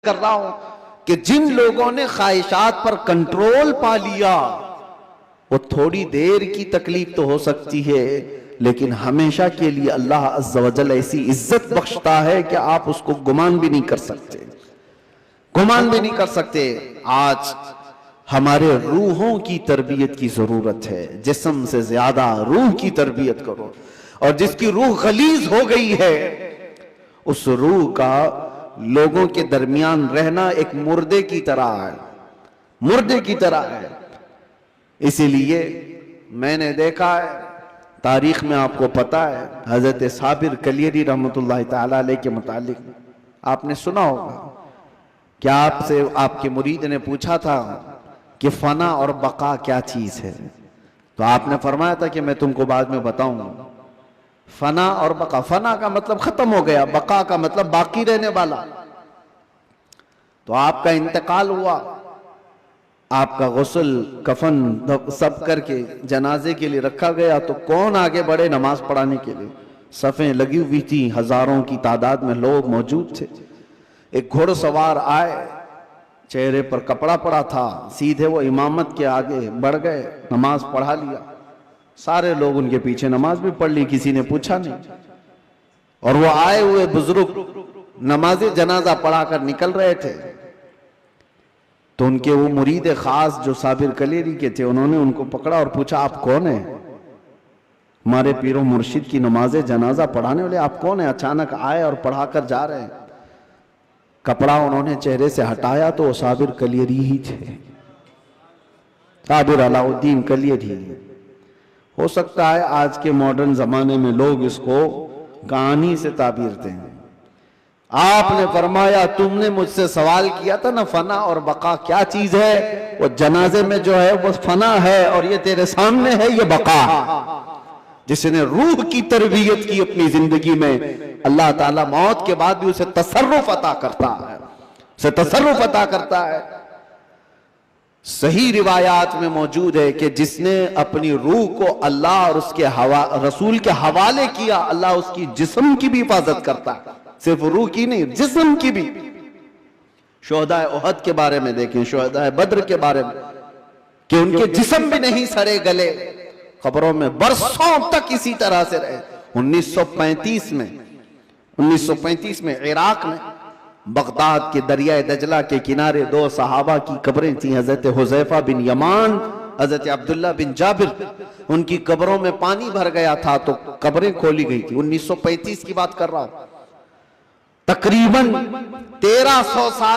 कर रहा हूं कि जिन लोगों ने ख्वाहिशात पर कंट्रोल पा लिया, वो थोड़ी देर की तकलीफ तो हो सकती है, लेकिन हमेशा के लिए अल्लाह अज़्ज़ा वजल ऐसी इज्जत बख्शता है कि आप उसको गुमान भी नहीं कर सकते, गुमान भी नहीं कर सकते। आज हमारे रूहों की तरबियत की जरूरत है, जिस्म से ज्यादा रूह की तरबियत करो। और जिसकी रूह गलीज हो गई है, उस रूह का लोगों के दरमियान रहना एक मुर्दे की तरह है, मुर्दे की तरह है। इसीलिए मैंने देखा है तारीख में, आपको पता है हजरत साबिर कलियरी रहमतुल्लाह ताला अलैह के मुतालिक आपने सुना होगा कि आपसे आपके मुरीद ने पूछा था कि फना और बका क्या चीज है, तो आपने फरमाया था कि मैं तुमको बाद में बताऊंगा। फना और बका, फना का मतलब खत्म हो गया, बका का मतलब बाकी रहने वाला। तो आपका इंतकाल हुआ, आपका गुस्ल कफन सब करके जनाजे के लिए रखा गया, तो कौन आगे बढ़े नमाज पढ़ाने के लिए? सफ़ें लगी हुई थी, हजारों की तादाद में लोग मौजूद थे। एक घुड़सवार आए, चेहरे पर कपड़ा पड़ा था, सीधे वो इमामत के आगे बढ़ गए, नमाज पढ़ा लिया। सारे लोग उनके पीछे नमाज भी पढ़ ली, किसी ने पूछा नहीं। और वो आए हुए बुजुर्ग नमाज जनाजा पढ़ाकर निकल रहे थे, तो उनके वो मुरीद खास जो साबिर कलेरी के थे, उन्होंने उनको पकड़ा और पूछा, आप कौन है? हमारे पीरो मुर्शिद की नमाज जनाजा पढ़ाने वाले आप कौन है? अचानक आए और पढ़ाकर जा रहे हैं। कपड़ा उन्होंने चेहरे से हटाया तो वो साबिर कलियरी ही थे, साबिर अलाउद्दीन कलियरी। हो सकता है आज के मॉडर्न जमाने में लोग इसको कहानी से ताबीर दें। आपने फरमाया, तुमने मुझसे सवाल किया था ना फना और बका क्या चीज है, वो जनाजे में जो है वो फना है, और ये तेरे सामने है ये बका। जिसने रूह की तरबियत की अपनी जिंदगी में, अल्लाह ताला मौत के बाद भी उसे तसर्रुफ अता करता है, उसे तसर्रुफ अता करता है। सही रिवायात में मौजूद है कि जिसने अपनी रूह को अल्लाह और उसके रसूल के हवाले किया, अल्लाह उसकी जिस्म की भी हिफाजत करता है, सिर्फ रूह की नहीं, जिस्म की भी। शुहदाए उहद के बारे में देखें, शुहदाए बद्र के बारे में, कि उनके जिस्म भी नहीं सड़े गले, खबरों में बरसों तक इसी तरह से रहे। 1935 में इराक में बगदाद के दरियाए दजला के किनारे दो सहाबा की कब्रें थी, हजरत हुज़ैफा बिन यमान, हजरत अब्दुल्ला बिन जाबिर। उनकी कब्रों में पानी भर गया था तो कब्रें खोली गई थी। 1935 की बात कर रहा हूं, तकरीबन 1300 साल